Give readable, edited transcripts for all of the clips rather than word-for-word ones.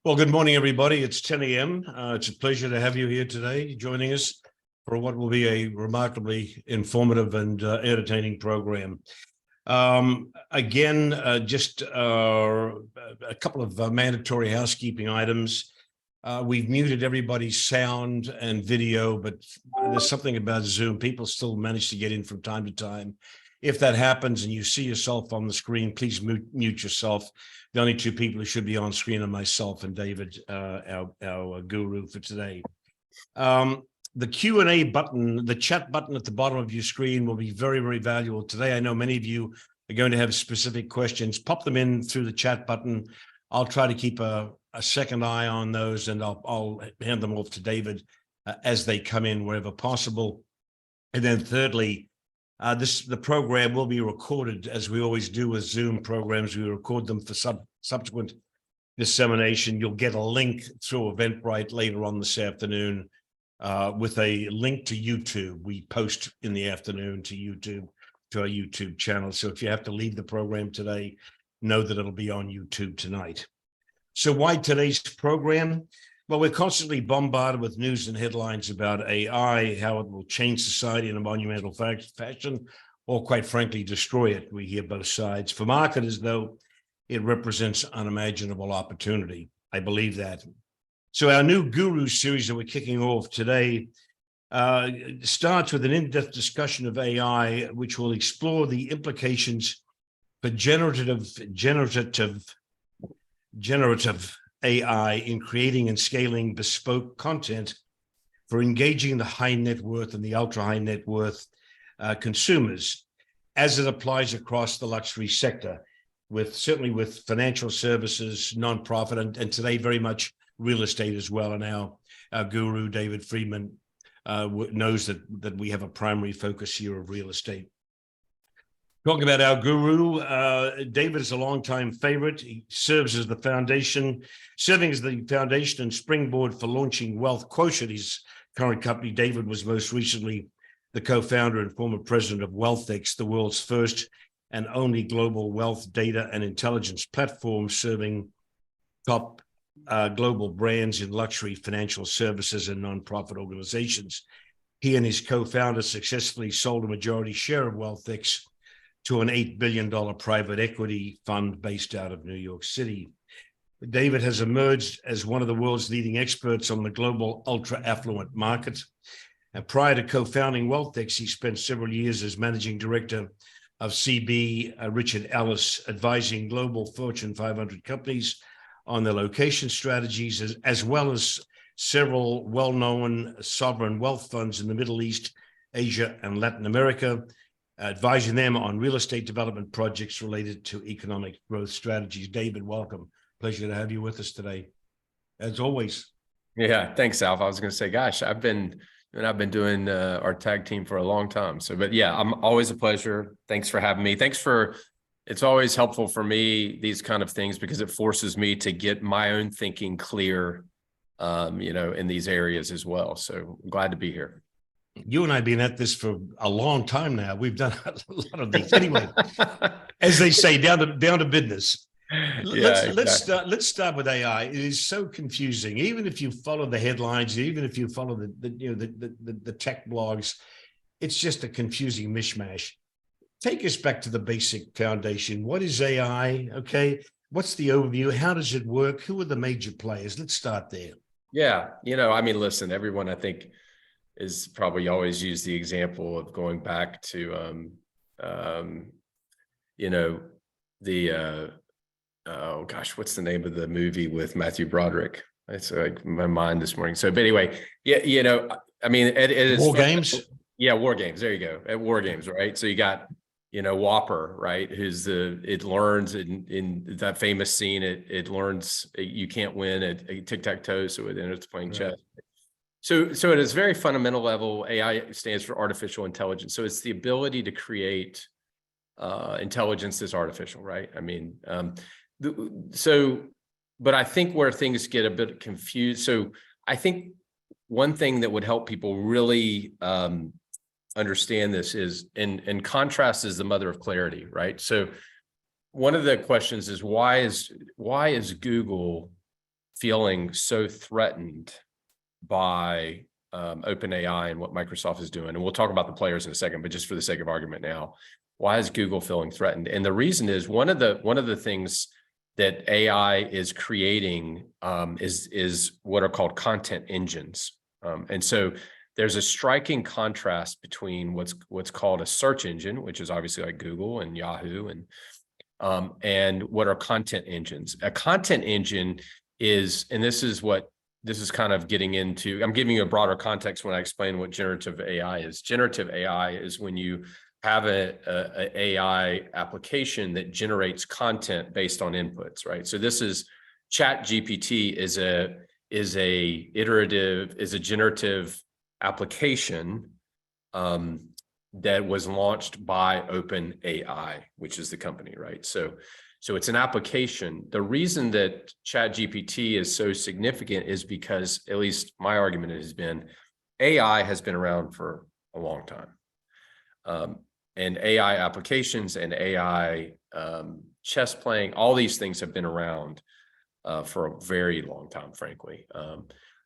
Well, good morning, everybody. It's 10 a.m. It's a pleasure to have you here today, joining us for what will be a remarkably informative and entertaining program. Just a couple of mandatory housekeeping items. We've muted everybody's sound and video, but there's something about Zoom. People still manage to get in from time to time. If that happens and you see yourself on the screen, please mute yourself. The only two people who should be on screen are myself and David, our guru for today. The Q&A button, the chat button at the bottom of your screen will be very, very valuable today. I know many of you are going to have specific questions. Pop them in through the chat button. I'll try to keep a second eye on those, and I'll hand them off to David as they come in wherever possible. And then thirdly, the program will be recorded, as we always do with Zoom programs. We record them for subsequent dissemination. You'll get a link through Eventbrite later on this afternoon with a link to YouTube. We post in the afternoon to YouTube, to our YouTube channel. So if you have to leave the program today, know that it'll be on YouTube tonight. So why today's program? Well, we're constantly bombarded with news and headlines about AI, how it will change society in a monumental fashion, or quite frankly, destroy it. We hear both sides. For marketers, though, it represents unimaginable opportunity. I believe that. So our new Guru series that we're kicking off today starts with an in-depth discussion of AI, which will explore the implications for generative AI in creating and scaling bespoke content for engaging the high net worth and the ultra high net worth consumers, as it applies across the luxury sector, certainly with financial services, nonprofit, and today very much real estate as well. And our guru, David Friedman, knows that we have a primary focus here of real estate. Talking about our guru, David is a longtime favorite. He serving as the foundation and springboard for launching WealthQuotient, his current company. David was most recently the co-founder and former president of WealthX, the world's first and only global wealth data and intelligence platform, serving top global brands in luxury financial services and nonprofit organizations. He and his co-founder successfully sold a majority share of WealthX to an $8 billion private equity fund based out of New York City. David has emerged as one of the world's leading experts on the global ultra-affluent market. And prior to co-founding WealthX, he spent several years as managing director of CB Richard Ellis, advising global Fortune 500 companies on their location strategies, as well as several well-known sovereign wealth funds in the Middle East, Asia, and Latin America, advising them on real estate development projects related to economic growth strategies. David, welcome. Pleasure to have you with us today, as always. Yeah, thanks, Alf. I was going to say, gosh, I've been doing our tag team for a long time. But yeah, I'm always a pleasure. Thanks for having me. It's always helpful for me, these kind of things, because it forces me to get my own thinking clear, in these areas as well. So I'm glad to be here. You and I have been at this for a long time now. We've done a lot of these. Anyway, as they say, down to business. Let's start with AI. It is so confusing. Even if you follow the headlines, even if you follow the tech blogs, it's just a confusing mishmash. Take us back to the basic foundation. What is AI? Okay. What's the overview? How does it work? Who are the major players? Let's start there. Yeah. Listen, everyone, I think, is probably always use the example of going back to, what's the name of the movie with Matthew Broderick? It's like my mind this morning. So, but anyway, it is War Games. Yeah, War Games. There you go. At War Games, right? So you got, Whopper, right? It learns in that famous scene. It learns you can't win at tic-tac-toe, so it ends playing chess. So at its very fundamental level, AI stands for artificial intelligence. So it's the ability to create intelligence that's artificial, right? But I think where things get a bit confused. So I think one thing that would help people really understand this is, and contrast is the mother of clarity, right? So one of the questions is why is Google feeling so threatened by OpenAI and what Microsoft is doing. And we'll talk about the players in a second, but just for the sake of argument now, why is Google feeling threatened? And the reason is one of the things that AI is creating is what are called content engines. And so there's a striking contrast between what's called a search engine, which is obviously like Google and Yahoo, and what are content engines. A content engine is, and this is kind of getting into, I'm giving you a broader context when I explain what generative AI is. Generative AI is when you have a AI application that generates content based on inputs, right? So this is ChatGPT is a generative application that was launched by OpenAI, which is the company, right? So it's an application. The reason that ChatGPT is so significant is because, at least my argument has been, AI has been around for a long time. And AI applications and AI chess playing, all these things have been around for a very long time, frankly.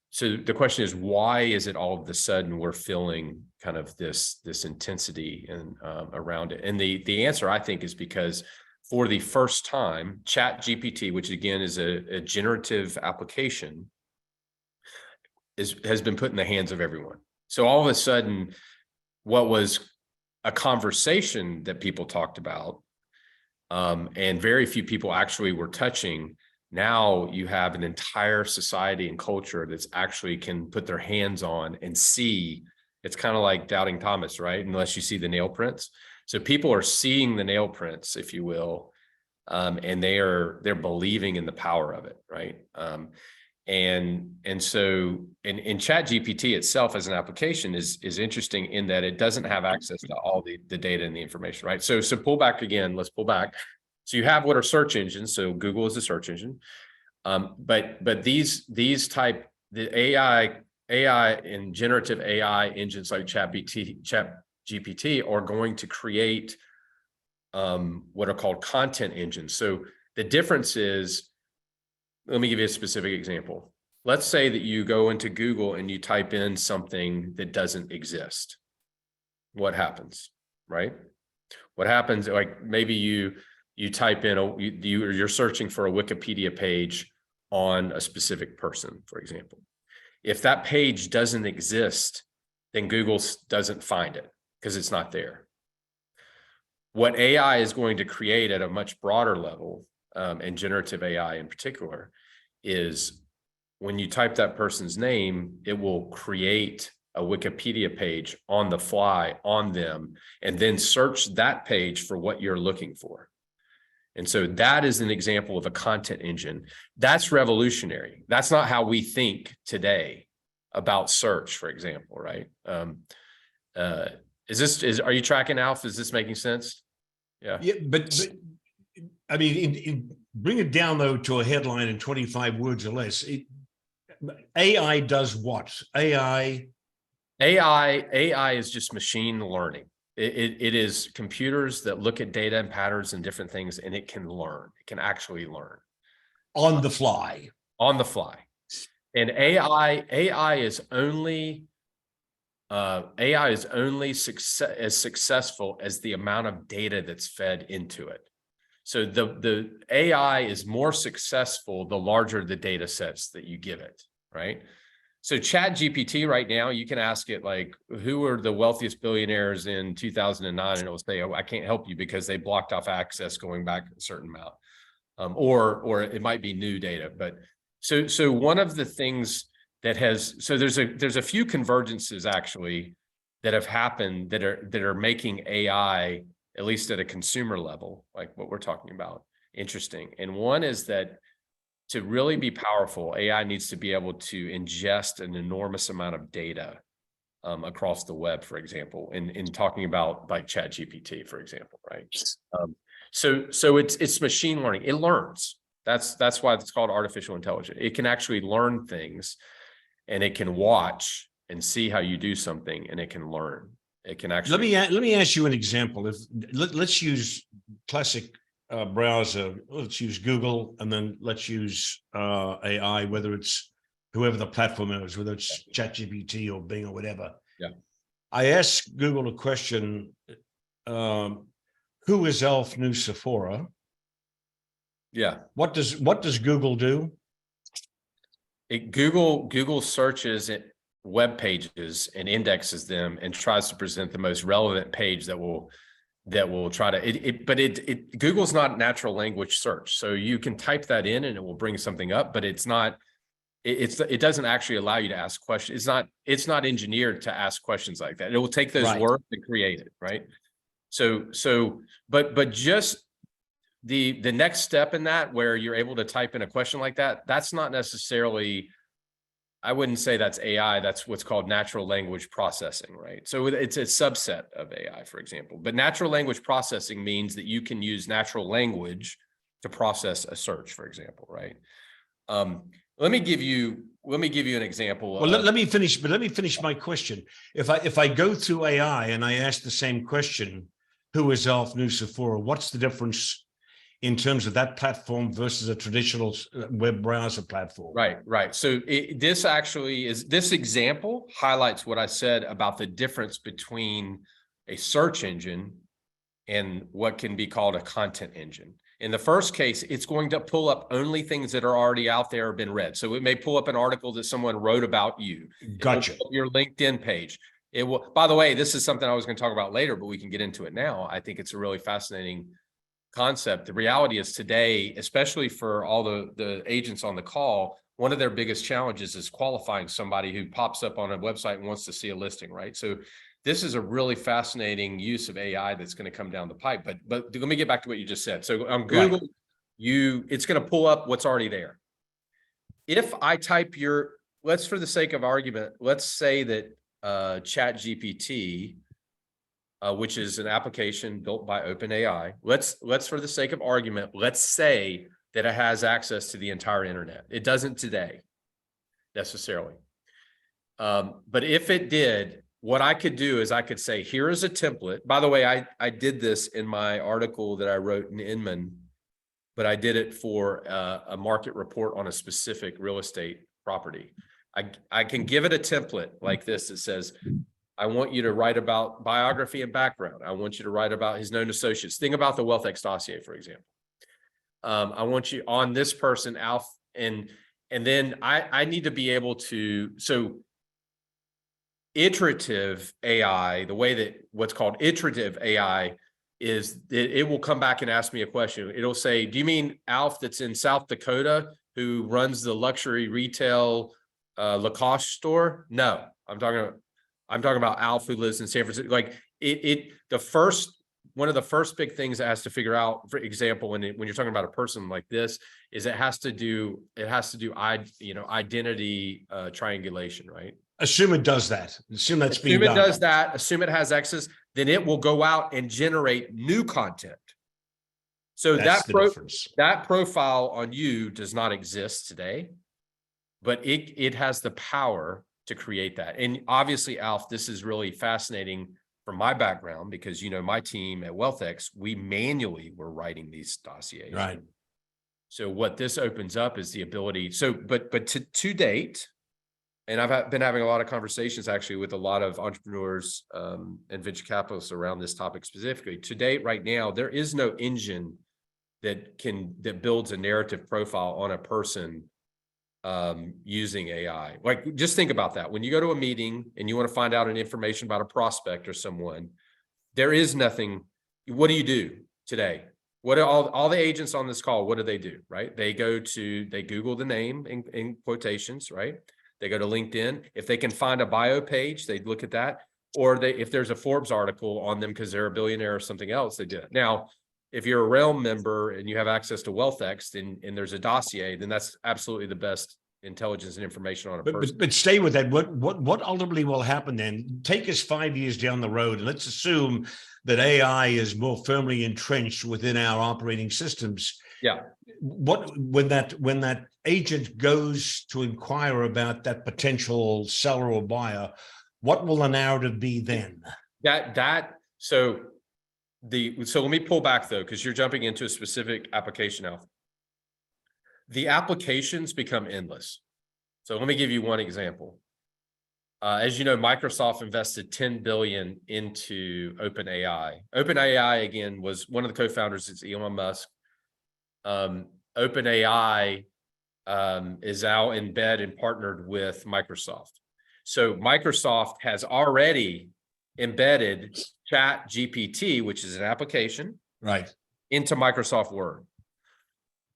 So the question is, why is it all of a sudden we're feeling kind of this intensity and around it? And the answer, I think, is because for the first time, ChatGPT, which again is a generative application, has been put in the hands of everyone. So all of a sudden, what was a conversation that people talked about, and very few people actually were touching, now you have an entire society and culture that's actually can put their hands on and see. It's kind of like doubting Thomas, right? Unless you see the nail prints. So people are seeing the nail prints, if you will, and they're believing in the power of it, right? And so ChatGPT itself as an application is interesting in that it doesn't have access to all the data and the information, right? So pull back again. Let's pull back. So you have what are search engines. So Google is a search engine, but the AI and generative AI engines like ChatGPT are going to create what are called content engines. So the difference is, let me give you a specific example. Let's say that you go into Google and you type in something that doesn't exist. What happens, right? What happens, like maybe you type in, you're searching for a Wikipedia page on a specific person, for example. If that page doesn't exist, then Google doesn't find it because it's not there. What AI is going to create at a much broader level, and generative AI in particular, is when you type that person's name, it will create a Wikipedia page on the fly on them, and then search that page for what you're looking for. And so that is an example of a content engine. That's revolutionary. That's not how we think today about search, for example, right? Are you tracking, Alf? Is this making sense? Yeah, but I mean, bring it down though to a headline in 25 words or less. AI does what? AI is just machine learning. It is computers that look at data and patterns and different things, and it can learn. It can actually learn on the fly. On the fly. And AI is only as successful as the amount of data that's fed into it. So the AI is more successful the larger the data sets that you give it, right? So ChatGPT right now, you can ask it like, who are the wealthiest billionaires in 2009? And it will say, oh, I can't help you because they blocked off access going back a certain amount. Or it might be new data. But so one of the things that there's a few convergences actually that have happened that are making AI, at least at a consumer level, like what we're talking about, interesting. And one is that to really be powerful, AI needs to be able to ingest an enormous amount of data across the web, for example, in talking about like ChatGPT, for example, right? So it's machine learning. It learns. That's why it's called artificial intelligence. It can actually learn things, and it can watch and see how you do something, and it can learn. It can actually. Let me ask you an example. Let's use classic browser, let's use Google, and then let's use AI, whether it's whoever the platform is, whether it's ChatGPT or Bing or whatever. Yeah. I asked Google a question, who is Alf New Sephora? Yeah. What does Google do? Google searches web pages and indexes them and tries to present the most relevant page that will try to Google's not natural language search. So you can type that in and it will bring something up, but it doesn't actually allow you to ask questions. It's not engineered to ask questions like that. It will take those words and create it, right? But just the next step in that, where you're able to type in a question like that, that's not necessarily, I wouldn't say that's AI. That's what's called natural language processing, right? So it's a subset of AI, for example. But natural language processing means that you can use natural language to process a search, for example, right? Let me give you an example. Well, let me finish my question. If I go through AI and I ask the same question, who is Alf New Sephora? What's the difference in terms of that platform versus a traditional web browser platform? Right. So this example highlights what I said about the difference between a search engine and what can be called a content engine. In the first case, it's going to pull up only things that are already out there or been read. So it may pull up an article that someone wrote about you. Gotcha. Your LinkedIn page. It will, by the way, this is something I was going to talk about later, but we can get into it now. I think it's a really fascinating concept. The reality is today, especially for all the agents on the call, one of their biggest challenges is qualifying somebody who pops up on a website and wants to see a listing, right? So this is a really fascinating use of AI that's going to come down the pipe. But let me get back to what you just said. So on Google, it's going to pull up what's already there. If I type for the sake of argument, let's say that ChatGPT, which is an application built by OpenAI. Let's for the sake of argument, let's say that it has access to the entire internet. It doesn't today, necessarily. But if it did, what I could do is I could say, here is a template. By the way, I did this in my article that I wrote in Inman, but I did it for a market report on a specific real estate property. I can give it a template like this that says, I want you to write about biography and background. I want you to write about his known associates. Think about the WealthX dossier, for example. I want you on this person, Alf, and then I need to be able to, so iterative AI, the way that what's called iterative AI is it will come back and ask me a question. It'll say, do you mean Alf that's in South Dakota who runs the luxury retail Lacoste store? No, I'm talking about Alf who lives in San Francisco. Like one of the first big things it has to figure out, for example, when you're talking about a person like this, is it has to do identity triangulation, right? Assume it does that. Assume that's being done. Assume it does that. Assume it has access. Then it will go out and generate new content. So that profile on you does not exist today, but it has the power to create that. And obviously, Alf, this is really fascinating from my background because, my team at WealthX, we manually were writing these dossiers. Right. So what this opens up is the ability. So, but to date, and I've been having a lot of conversations actually with a lot of entrepreneurs and venture capitalists around this topic specifically. To date, right now, there is no engine that builds a narrative profile on a person using AI. Like, just think about that. When you go to a meeting and you want to find out an information about a prospect or someone, there is nothing. What do you do today? What are all the agents on this call? What do they do? Right? They Google the name in quotations, right? They go to LinkedIn. If they can find a bio page, they look at that. Or if there's a Forbes article on them because they're a billionaire or something else, they do it. Now, if you're a Realm member and you have access to WealthX and there's a dossier, then that's absolutely the best intelligence and information on a person. But stay with that. What ultimately will happen then? Take us 5 years down the road, and let's assume that AI is more firmly entrenched within our operating systems. Yeah. When that agent goes to inquire about that potential seller or buyer, what will the narrative be then? So So let me pull back though, because you're jumping into a specific application now. The applications become endless. So let me give you one example. As you know, Microsoft invested 10 billion into OpenAI. OpenAI, again, was one of the co-founders is Elon Musk. OpenAI is now in bed and partnered with Microsoft. So Microsoft has already embedded Chat GPT, which is an application, right, into Microsoft Word.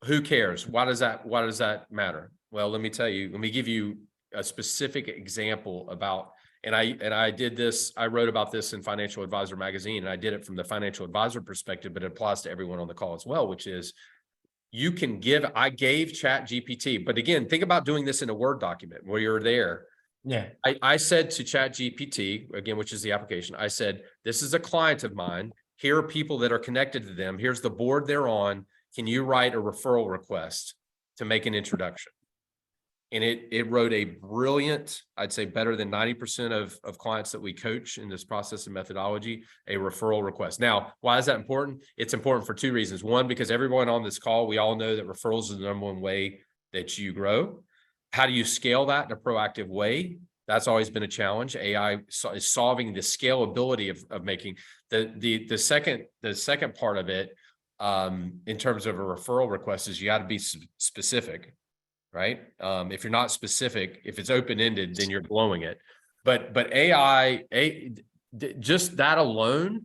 Who cares? Why does that matter? Well, let me tell you, let me give you a specific example about, and I did this, I wrote about this in Financial Advisor magazine, and I did it from the financial advisor perspective, but it applies to everyone on the call as well, which is I gave Chat GPT, but again, think about doing this in a Word document where you're there. yeah, I said to Chat GPT, again, which is the application, I said, this is a client of mine. Here are people that are connected to them. Here's the board they're on. Can you write a referral request to make an introduction? And it wrote a brilliant, I'd say better than 90% of clients that we coach in this process and methodology, a referral request. Now, why is that important? It's important for two reasons. One, because everyone on this call, we all know that referrals is the number one way that you grow. How do you scale that in a proactive way? That's always been a challenge. AI is solving the scalability of making the second part of it in terms of a referral request is you got to be specific. Right? If you're not specific, if it's open-ended, then you're blowing it. But AI, just that alone,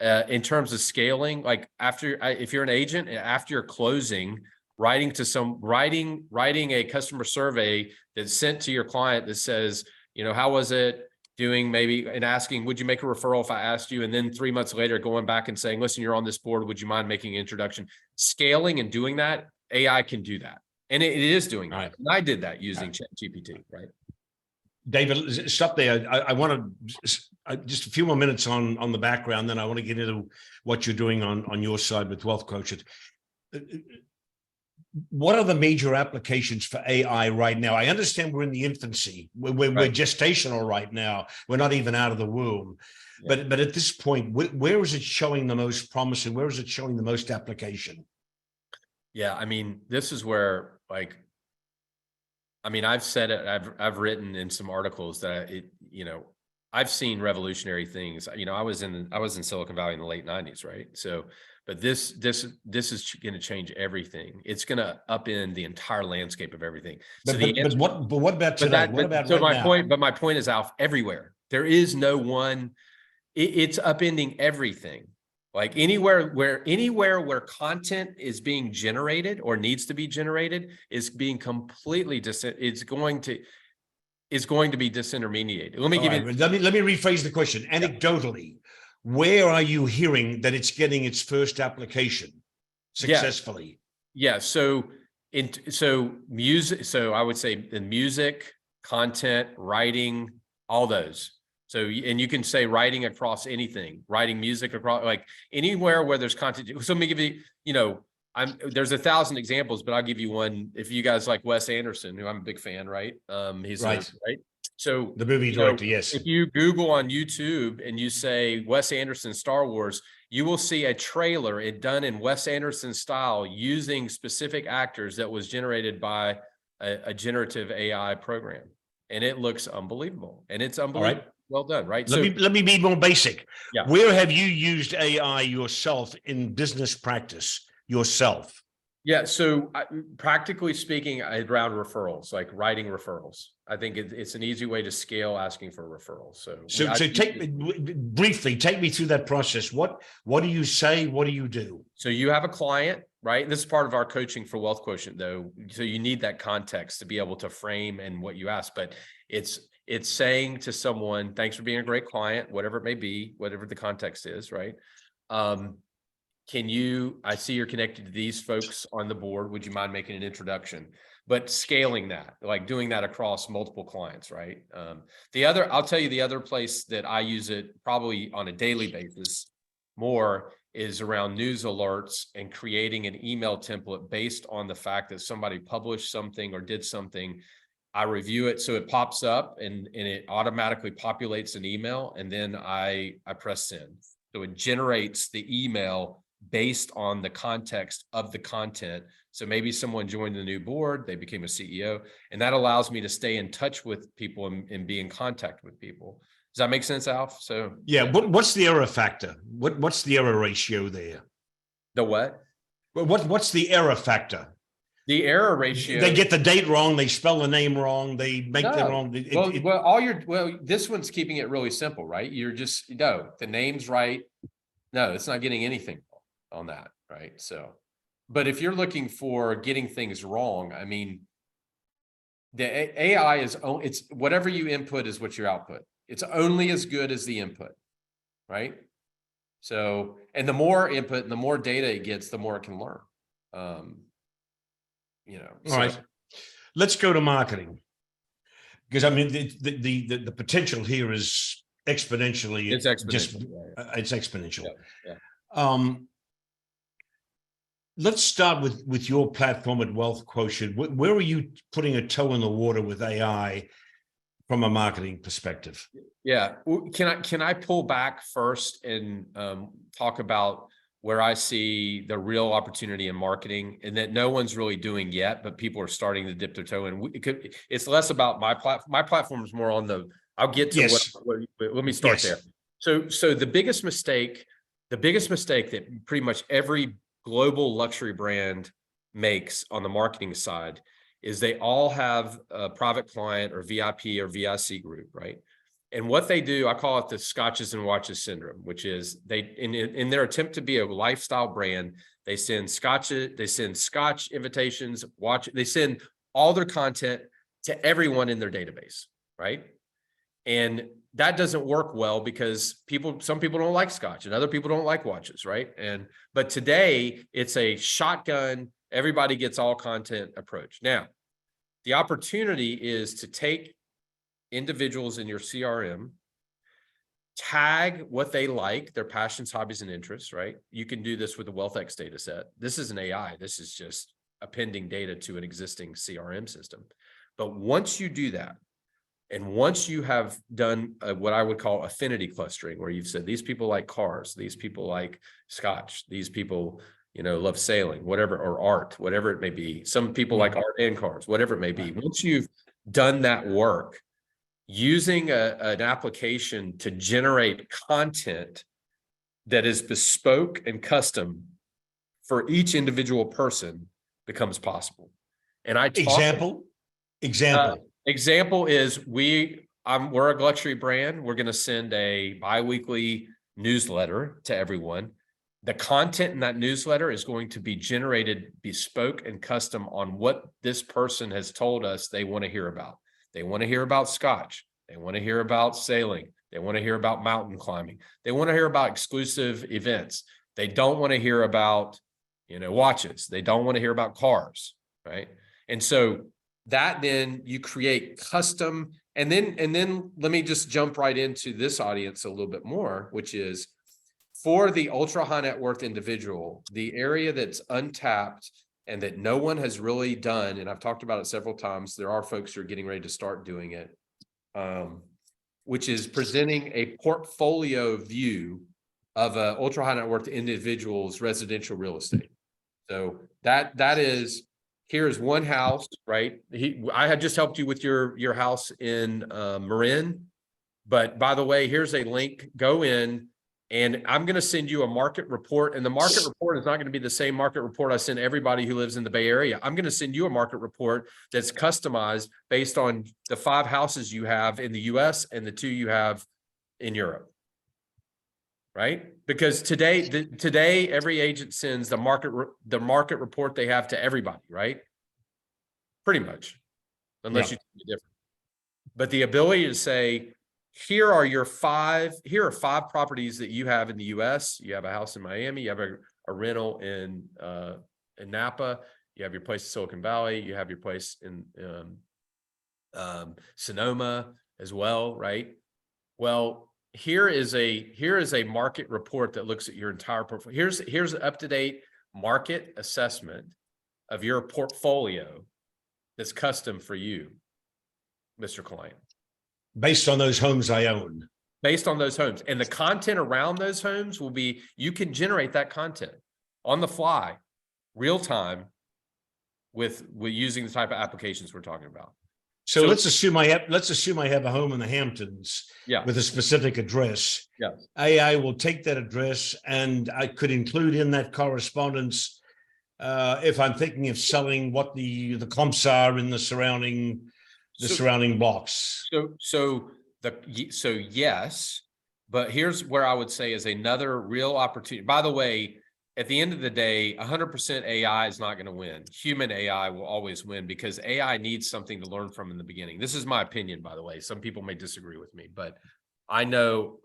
in terms of scaling, like if you're an agent, after you're closing, writing a customer survey that's sent to your client that says, how was it doing, maybe, and asking, would you make a referral if I asked you? And then 3 months later, going back and saying, listen, you're on this board, would you mind making an introduction? Scaling and doing that, AI can do that. And it is doing that. Right. And I did that using ChatGPT, right? David, stop there. I want to just a few more minutes on the background, then I want to get into what you're doing on your side with WealthQuotient. What are the major applications for AI right now? I understand we're in the infancy. We're gestational right now. We're not even out of the womb. Yeah. But at this point, where is it showing the most promise, and where is it showing the most application? Yeah, I mean, this is where, I've said it, I've written in some articles that I've seen revolutionary things. I was in Silicon Valley in the late 90s, right? So, but this is going to change everything. It's going to upend the entire landscape of everything. But what about today? My point is, Alf, everywhere. There is no one, it's upending everything. Like anywhere where content is being generated or needs to be generated is being completely is going to be disintermediated. Let me rephrase the question. Anecdotally, where are you hearing that it's getting its first application successfully? Yeah. So music. So I would say in music, content, writing, all those. So, and you can say writing across anything, writing music across, like anywhere where there's content. So let me give you, there's 1,000 examples, but I'll give you one. If you guys like Wes Anderson, who I'm a big fan, right? He's right. So the movie director, yes. If you Google on YouTube and you say Wes Anderson Star Wars, you will see a trailer done in Wes Anderson style using specific actors that was generated by a generative AI program. And it looks unbelievable. And it's unbelievable. All right. Well done, right? Let me be more basic. Yeah. Where have you used AI yourself in business practice yourself? Yeah, so practically speaking, around referrals, like writing referrals. I think it's an easy way to scale asking for referrals. So take me through that process. What do you say? What do you do? So you have a client, right? This is part of our coaching for WealthQuotient, though. So you need that context to be able to frame and what you ask, but it's saying to someone, thanks for being a great client, whatever it may be, whatever the context is, right? I see you're connected to these folks on the board. Would you mind making an introduction? But scaling that, like doing that across multiple clients, right? I'll tell you the other place that I use it probably on a daily basis more is around news alerts and creating an email template based on the fact that somebody published something or did something. I review it so it pops up and it automatically populates an email, and then I press send. So it generates the email based on the context of the content. So maybe someone joined the new board, they became a CEO, and that allows me to stay in touch with people and be in contact with people. Does that make sense, Alf? So yeah. What's the error factor? What's the error ratio there? the what? What's the error factor? The error ratio. They get the date wrong. They spell the name wrong. They make the wrong. This one's keeping it really simple, right? You're just, no, the name's right. No, it's not getting anything on that, right? So, but if you're looking for getting things wrong, I mean, the AI is, it's whatever you input is what your output. It's only as good as the input, right? So, and the more input and the more data it gets, the more it can learn. All right, let's go to marketing, because I mean the potential here is exponentially. It's exponential. It's exponential. Yeah. Let's start with your platform at WealthQuotient. Where are you putting a toe in the water with AI from a marketing perspective? Yeah, can I pull back first and talk about where I see the real opportunity in marketing, and that no one's really doing yet, but people are starting to dip their toe in. It's less about my platform. My platform is more on the, I'll get to let me start there. So the biggest mistake that pretty much every global luxury brand makes on the marketing side is they all have a private client or VIP or VIC group, right? And what they do, I call it the Scotches and Watches syndrome, which is they, in their attempt to be a lifestyle brand, they send Scotch invitations, they send all their content to everyone in their database, right? And that doesn't work well because some people don't like Scotch and other people don't like watches, right? But today it's a shotgun, everybody gets all content approach. Now, the opportunity is to take individuals in your CRM, tag what they like, their passions, hobbies, and interests, right? You can do this with the WealthX data set. This is an AI. This is just appending data to an existing CRM system. But once you do that, and once you have done what I would call affinity clustering, where you've said, these people like cars, these people like Scotch, these people, love sailing, whatever, or art, whatever it may be. Some people like art and cars, whatever it may be. Once you've done that work, using an application to generate content that is bespoke and custom for each individual person becomes possible. And example is we're a luxury brand. We're going to send a bi-weekly newsletter to everyone. The content in that newsletter is going to be generated bespoke and custom on what this person has told us they want to hear about. They want to hear about Scotch. They want to hear about sailing. They want to hear about mountain climbing. They want to hear about exclusive events. They don't want to hear about, watches. They don't want to hear about cars, right? And so that then you create custom, and then let me just jump right into this audience a little bit more, which is for the ultra high net worth individual, the area that's untapped and that no one has really done, and I've talked about it several times, there are folks who are getting ready to start doing it, which is presenting a portfolio view of a ultra high net worth individual's residential real estate. So that is, here's one house, right? I had just helped you with your house in Marin, but by the way, here's a link, go in, and I'm going to send you a market report, and the market report is not going to be the same market report I send everybody who lives in the Bay Area. I'm going to send you a market report that's customized based on the 5 houses you have in the US and the 2 you have in Europe, right? Because today every agent sends the market report they have to everybody, right? Pretty much, unless you do different. But the ability to say, here are 5 properties that you have in the US. You have a house in Miami, you have a rental in Napa, you have your place in Silicon Valley, you have your place in Sonoma as well, right? Well, here is a market report that looks at your entire portfolio. Here's an up-to-date market assessment of your portfolio that's custom for you, Mr. Client. Based on those homes I own. based on those homes, and the content around those homes will be, you can generate that content on the fly, real time, with using the type of applications we're talking about. So let's assume I have a home in the Hamptons, Yeah, with a specific address. yeah. AI will take that address, and I could include in that correspondence, if I'm thinking of selling, what the comps are in the surrounding blocks. So yes, but here's where I would say is another real opportunity. By the way, at the end of the day, 100% AI is not going to win. Human AI will always win, because AI needs something to learn from in the beginning. This is my opinion, by the way. Some people may disagree with me, but I know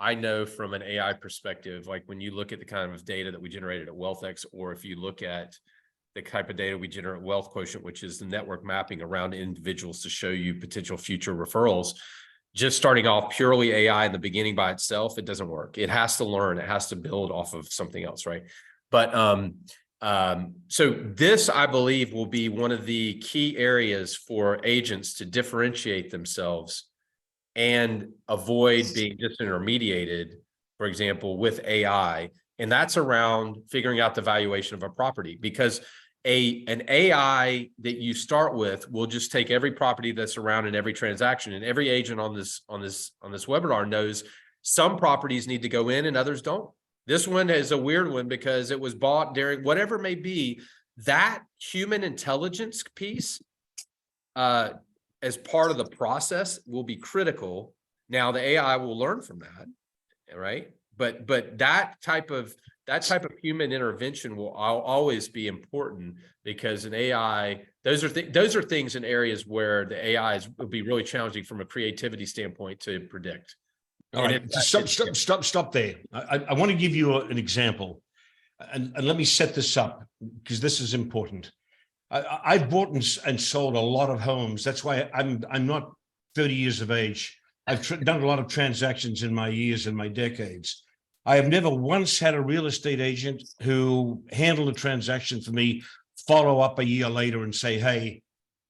from an AI perspective, like when you look at the kind of data that we generated at WealthX, or if you look at the type of data we generate at WealthQuotient, which is the network mapping around individuals to show you potential future referrals, just starting off purely AI in the beginning by itself, it doesn't work. It has to learn, it has to build off of something else, right? But so this, I believe, will be one of the key areas for agents to differentiate themselves and avoid being disintermediated, for example, with AI. And that's around figuring out the valuation of a property, because an AI that you start with will just take every property that's around in every transaction. And every agent on this webinar knows some properties need to go in and others don't. This one is a weird one because it was bought during whatever it may be. That human intelligence piece, as part of the process, will be critical. Now the AI will learn from that, right? But that type of human intervention will always be important, because an AI, those are things in areas where the AI will be really challenging from a creativity standpoint to predict. All right, stop there. I want to give you an example, and let me set this up, because this is important. I've bought and sold a lot of homes. That's why I'm not 30 years of age. I've done a lot of transactions in my years and my decades. I have never once had a real estate agent who handled a transaction for me follow up a year later and say, "Hey,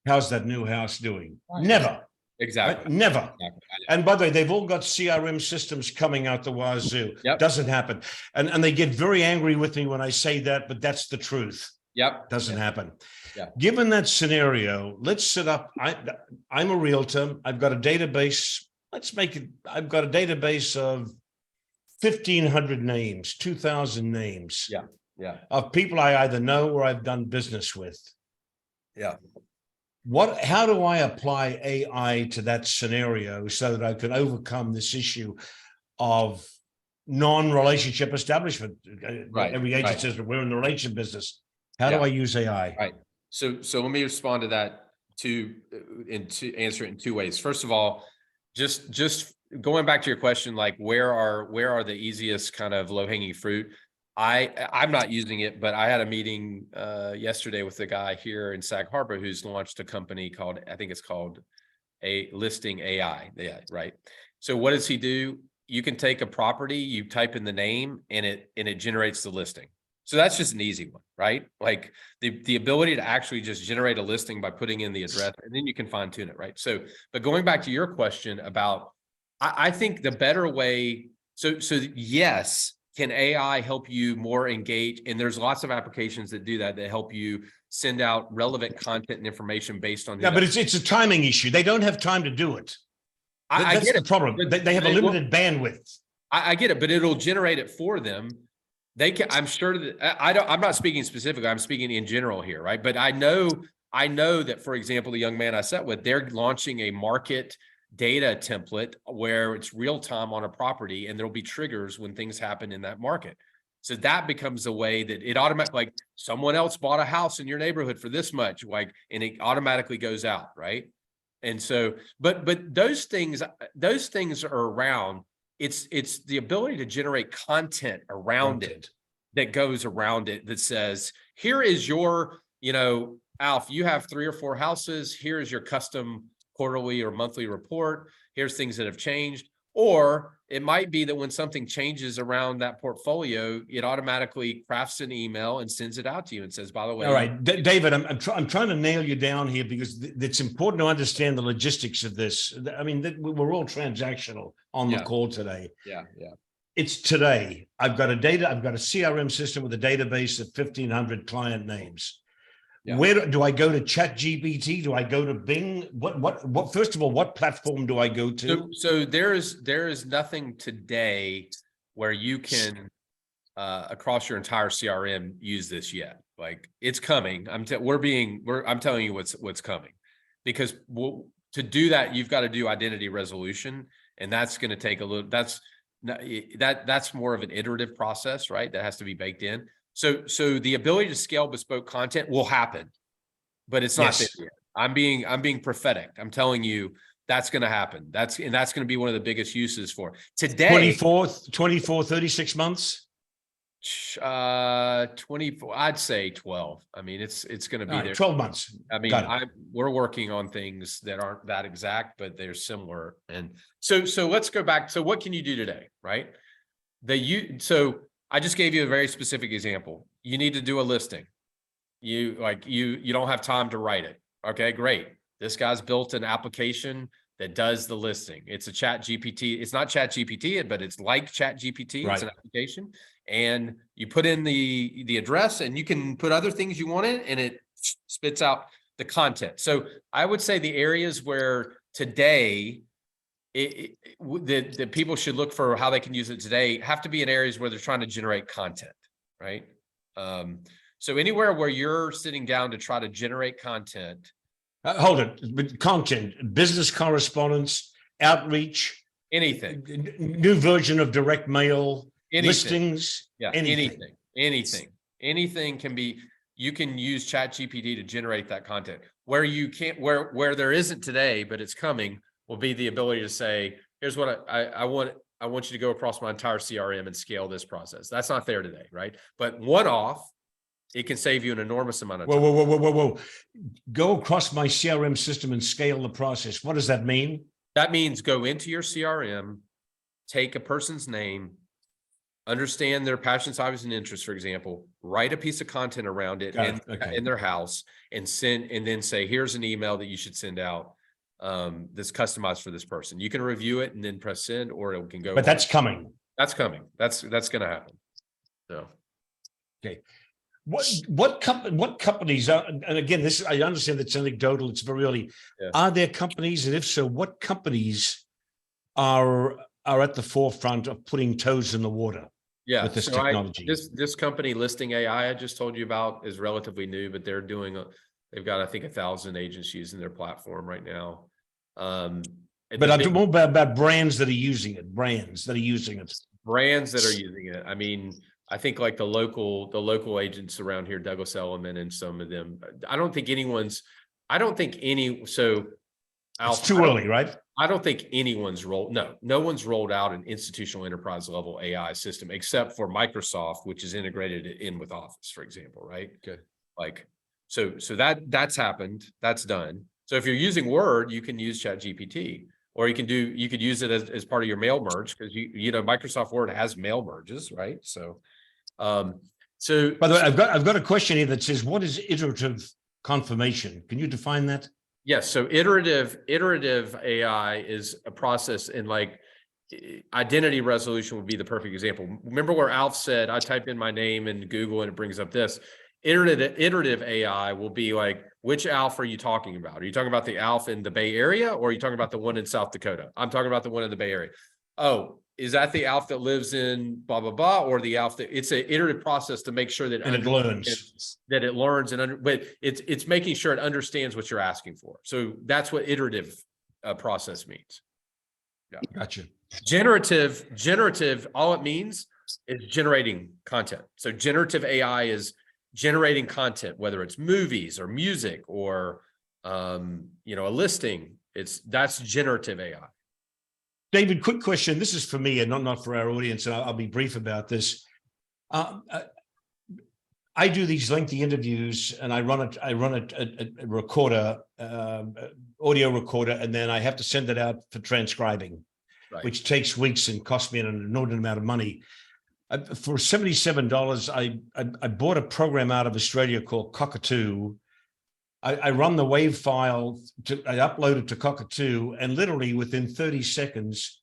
how's that new house doing?" Never. Exactly. Right? Never. Exactly. And by the way, they've all got CRM systems coming out the wazoo. Yep. Doesn't happen. And they get very angry with me when I say that, but that's the truth. Yep. Doesn't happen. Yeah. Given that scenario, let's set up, I'm a realtor. I've got a database. I've got a database of 1,500 names, 2,000 names. Yeah. Yeah. Of people I either know or I've done business with. Yeah. How do I apply AI to that scenario so that I can overcome this issue of non-relationship establishment? Right. Every agent says we're in the relationship business. How do I use AI? Right. So let me respond to that to answer it in two ways. First of all, just going back to your question, like where are the easiest kind of low-hanging fruit? I'm not using it, but I had a meeting yesterday with a guy here in Sag Harbor who's launched a company called, I think it's called a Listing AI. Yeah, right. So what does he do? You can take a property, you type in the name, and it generates the listing. So that's just an easy one, right? Like the ability to actually just generate a listing by putting in the address, and then you can fine tune it, right? So, but going back to your question about, I think the better way, so yes, can AI help you more engage? And there's lots of applications that do that help you send out relevant content and information based on. Yeah, but it's a timing issue. They don't have time to do it. That's the problem. They have a limited bandwidth. I get it, but it'll generate it for them. They can, I'm sure that I'm not speaking specifically, I'm speaking in general here, right? But I know that, for example, the young man I sat with, they're launching a market data template where it's real time on a property, and there'll be triggers when things happen in that market. So that becomes a way that it automatically, like someone else bought a house in your neighborhood for this much, like, and it automatically goes out, right? And so, but those things are around. It's the ability to generate content around it that goes around it that says, here is your, Alf, you have 3 or 4 houses. Here is your custom quarterly or monthly report. Here's things that have changed. Or it might be that when something changes around that portfolio, it automatically crafts an email and sends it out to you and says, by the way. All right, David, I'm trying to nail you down here because it's important to understand the logistics of this. I mean, we're all transactional on the call today. Yeah. It's today. I've got a CRM system with a database of 1,500 client names. Yeah. Where do I go to ChatGPT? Do I go to Bing? What? First of all, what platform do I go to? So there is nothing today where you can across your entire CRM use this yet. Like it's coming. I'm telling you what's coming, because to do that you've got to do identity resolution, and that's going to take a little. That's more of an iterative process, right? That has to be baked in. So the ability to scale bespoke content will happen, but it's not there yet. I'm being prophetic. I'm telling you that's going to happen. That's going to be one of the biggest uses for today. 24, 36 months. 24. I'd say 12. I mean, it's going to be there. 12 months. I mean, we're working on things that aren't that exact, but they're similar. And so let's go back. So what can you do today, right? So I just gave you a very specific example. You need to do a listing. You don't have time to write it. Okay, great. This guy's built an application that does the listing. It's a Chat GPT. It's not Chat GPT, but it's like Chat GPT. Right. It's an application. And you put in the address, and you can put other things you want in, and it spits out the content. So I would say the areas where today that people should look for how they can use it today have to be in areas where they're trying to generate content, right? So anywhere where you're sitting down to try to generate content. Hold it, content, business correspondence, outreach, anything, new version of direct mail, anything. Listings, anything can be. You can use ChatGPT to generate that content. Where you can't, where there isn't today, but it's coming, will be the ability to say, here's what I want you to go across my entire CRM and scale this process. That's not there today, right? But one-off, it can save you an enormous amount of time. Whoa. Go across my CRM system and scale the process. What does that mean? That means go into your CRM, take a person's name, understand their passions, hobbies, and interests, for example, write a piece of content around it in their house, and then say, here's an email that you should send out that's customized for this person. You can review it and then press send, or it can go. But that's coming. That's coming. That's going to happen. So, okay. What companies are, and again, I understand it's anecdotal, it's very early. Yeah. Are there companies, and if so, what companies are at the forefront of putting toes in the water? Yeah, with this technology. This company, Listing AI, I just told you about, is relatively new, but they've got, I think, 1,000 agents using their platform right now. But I'm talking more about brands that are using it. Brands that are using it. I mean, I think like the local agents around here, Douglas Elliman and some of them. It's too early, right? I don't think anyone's no one's rolled out an institutional enterprise level AI system except for Microsoft, which is integrated in with Office, for example, right? Good. Like, so that's happened, that's done. So if you're using Word, you can use ChatGPT, or you could use it as part of your mail merge, because Microsoft Word has mail merges, right? So, by the way, I've got a question here that says, what is iterative confirmation? Can you define that? Yes. So iterative AI is a process, and like identity resolution would be the perfect example. Remember where Alf said, I type in my name in Google and it brings up this. Iterative AI will be like, which Alf are you talking about? Are you talking about the Alf in the Bay Area, or are you talking about the one in South Dakota? I'm talking about the one in the Bay Area. Oh, is that the Alf that lives in blah, blah, blah, or the Alf that it's an iterative process to make sure that it learns, but it's making sure it understands what you're asking for. So that's what iterative process means. Yeah. Gotcha. Generative, all it means is generating content. So generative AI is generating content, whether it's movies or music or, a listing. That's generative AI. David, quick question. This is for me and not for our audience, and I'll be brief about this. I do these lengthy interviews, and I run a recorder, audio recorder, and then I have to send it out for transcribing. Right. which takes weeks and costs me an inordinate amount of money. For $77, I bought a program out of Australia called Cockatoo. I run the WAV file, I upload it to Cockatoo, and literally within 30 seconds,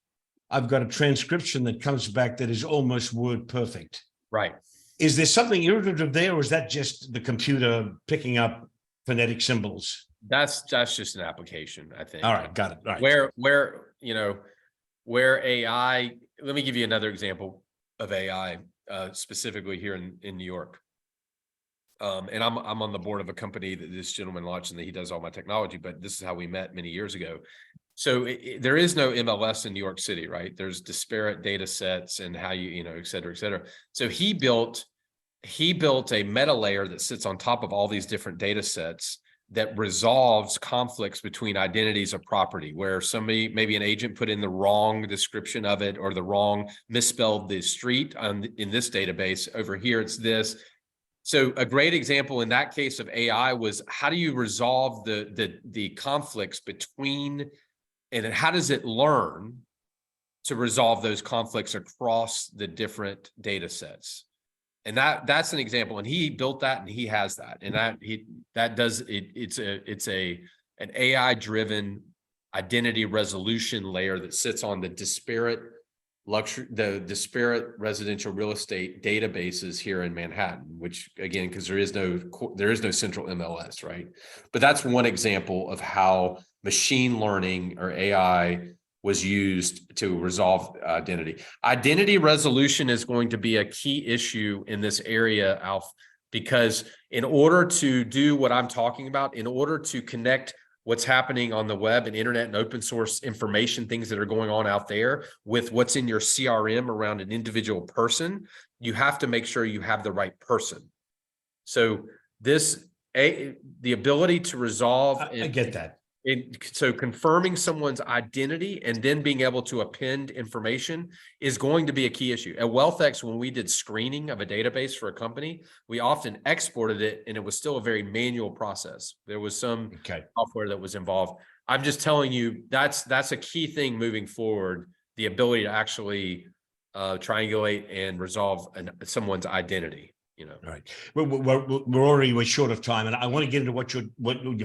I've got a transcription that comes back that is almost word perfect. Right. Is there something iterative there, or is that just the computer picking up phonetic symbols? That's just an application, I think. All right, got it. All right. Where AI, let me give you another example of AI, specifically here in New York. And I'm on the board of a company that this gentleman launched, and he does all my technology, but this is how we met many years ago. So there is no MLS in New York City, right? There's disparate data sets and how et cetera, et cetera. So he built a meta layer that sits on top of all these different data sets that resolves conflicts between identities of property, where somebody, maybe an agent, put in the wrong description of it, or the wrong misspelled the street in this database. Over here, it's this. So a great example in that case of AI was, how do you resolve the conflicts between, and then how does it learn to resolve those conflicts across the different data sets? And that's an example. And he built that, and he has that. And it's an AI driven identity resolution layer that sits on the disparate residential real estate databases here in Manhattan, which, again, because there is no central MLS, right? But that's one example of how machine learning, or AI, was used to resolve identity. Identity resolution is going to be a key issue in this area, Alf, because in order to do what I'm talking about, in order to connect what's happening on the web and internet and open source information, things that are going on out there, with what's in your CRM around an individual person, you have to make sure you have the right person. So the ability to resolve, I get that. So confirming someone's identity and then being able to append information is going to be a key issue. At WealthX, when we did screening of a database for a company, we often exported it, and it was still a very manual process. There was some software that was involved. I'm just telling you, that's a key thing moving forward, the ability to actually triangulate and resolve someone's identity. Right. We're short of time, and I want to get into what you're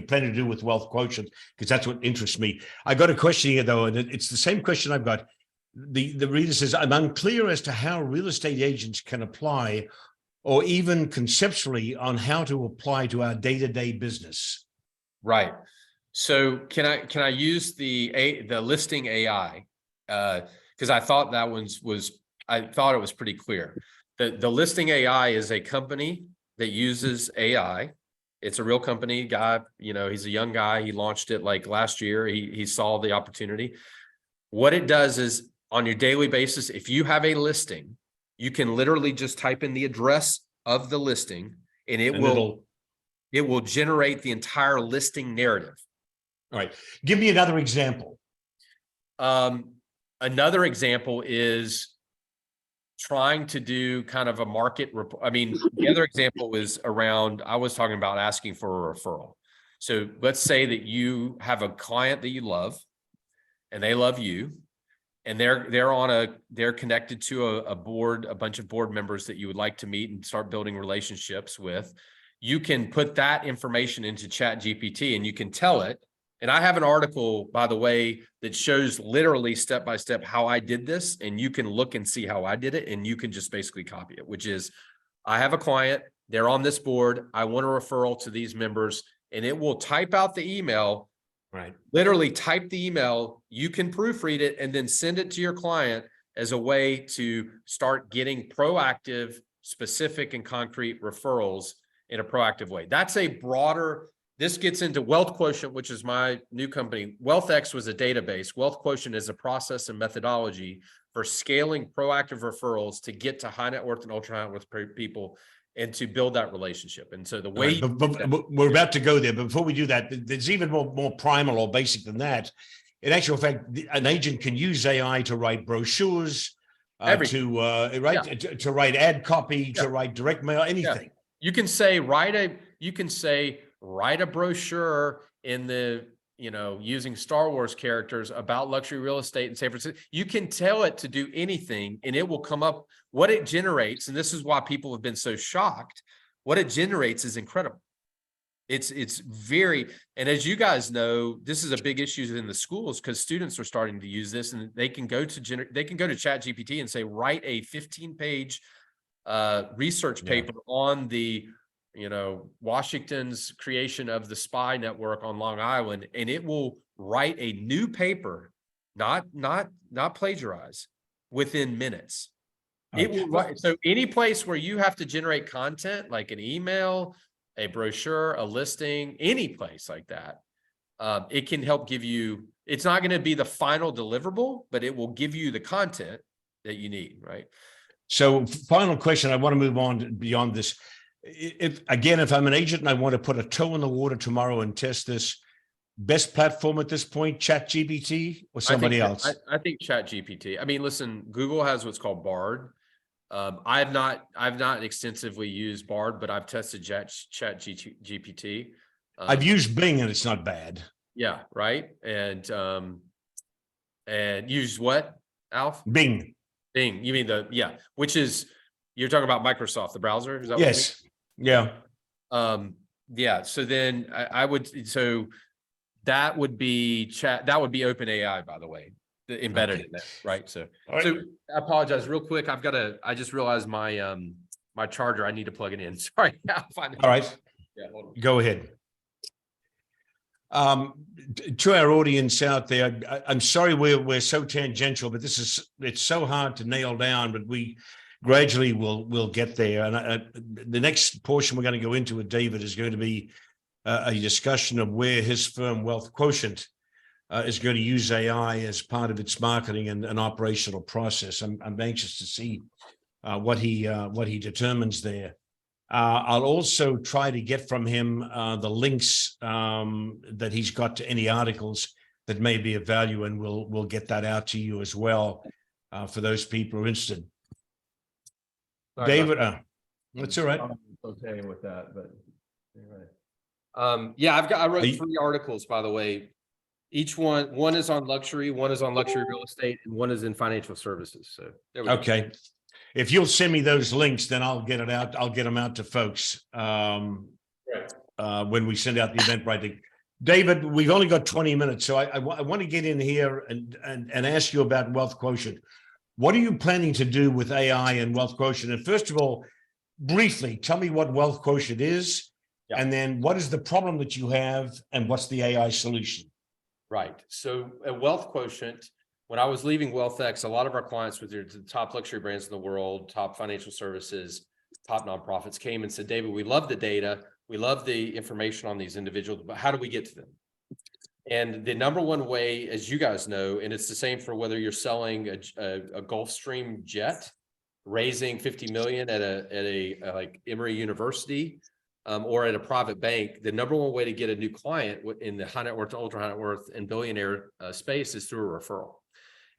planning to do with WealthQuotient, because that's what interests me. I got a question here, though, and it's the same question I've got. The reader says, I'm unclear as to how real estate agents can apply, or even conceptually, on how to apply to our day-to-day business. Right. So can I use the listing AI? Because I thought that I thought it was pretty clear. The listing AI is a company that uses AI. It's a real company. Guy, he's a young guy. He launched it like last year. He saw the opportunity. What it does is, on your daily basis, if you have a listing, you can literally just type in the address of the listing, and it will generate the entire listing narrative. All right. Give me another example. Another example is trying to do kind of a market report. I mean, the other example is around, I was talking about asking for a referral. So let's say that you have a client that you love, and they love you, and they're connected to a board, a bunch of board members that you would like to meet and start building relationships with. You can put that information into ChatGPT, and you can tell it. And I have an article, by the way, that shows literally step-by-step how I did this, and you can look and see how I did it, and you can just basically copy it, which is, I have a client, they're on this board, I want a referral to these members, and it will type out the email, right? Literally type the email, you can proofread it, and then send it to your client as a way to start getting proactive, specific, and concrete referrals in a proactive way. That's a broader. This gets into WealthQuotient, which is my new company. WealthX was a database. WealthQuotient is a process and methodology for scaling proactive referrals to get to high net worth and ultra high net worth people, and to build that relationship. And so the way but we're about to go there, but before we do that, there's even more primal or basic than that. In actual fact, an agent can use AI to write brochures, to write ad copy, to write direct mail, anything. You can say write a brochure in the using Star Wars characters about luxury real estate in San Francisco. You can tell it to do anything and it will come up what it generates. And this is why people have been so shocked. What it generates is incredible. It's very, and as you guys know, this is a big issue in the schools because students are starting to use this, and they can go to ChatGPT and say, write a 15-page research paper on the Washington's creation of the spy network on Long Island, and it will write a new paper, not plagiarize, within minutes. It will write, so any place where you have to generate content like an email, a brochure, a listing, any place like that, it can help give you, it's not going to be the final deliverable, but it will give you the content that you need, right? So final question, I want to move on beyond this. If I'm an agent and I want to put a toe in the water tomorrow and test this, best platform at this point, ChatGPT or somebody else? I think ChatGPT. I mean, listen, Google has what's called Bard. I've not extensively used Bard, but I've tested ChatGPT. I've used Bing and it's not bad. Yeah, right. And use what, Alf? Bing. Bing. You mean which is, you're talking about Microsoft, the browser? Is that yes. Yeah. Yeah. So then so that would be that would be OpenAI, by the way, embedded in there, right? So, so I apologize real quick. I just realized my my charger, I need to plug it in. Sorry. All right. Yeah, go ahead. To our audience out there, I'm sorry we're so tangential, but it's so hard to nail down, but we gradually we'll get there. And the next portion we're going to go into with David is going to be a discussion of where his firm WealthQuotient is going to use AI as part of its marketing and operational process. I'm anxious to see what he determines there. I'll also try to get from him the links that he's got to any articles that may be of value, and we'll get that out to you as well for those people who are interested. Sorry, David, that's all right. I'm okay with that, but anyway. Yeah, I wrote 3 articles, by the way. Each one is on luxury, one is on luxury real estate, and one is in financial services. So there we go. If you'll send me those links, then I'll get it out. I'll get them out to folks when we send out the Eventbrite. David, we've only got 20 minutes, so I want to get in here and ask you about WealthQuotient. What are you planning to do with AI and WealthQuotient? And first of all, briefly, tell me what WealthQuotient is, and then what is the problem that you have, and what's the AI solution? Right. So at WealthQuotient, when I was leaving WealthX, a lot of our clients with the top luxury brands in the world, top financial services, top nonprofits came and said, David, we love the data. We love the information on these individuals, but how do we get to them? And the number one way, as you guys know, and it's the same for whether you're selling a Gulfstream jet, raising 50 million at a like Emory University, or at a private bank, the number one way to get a new client in the high net worth, ultra high net worth, and billionaire space is through a referral.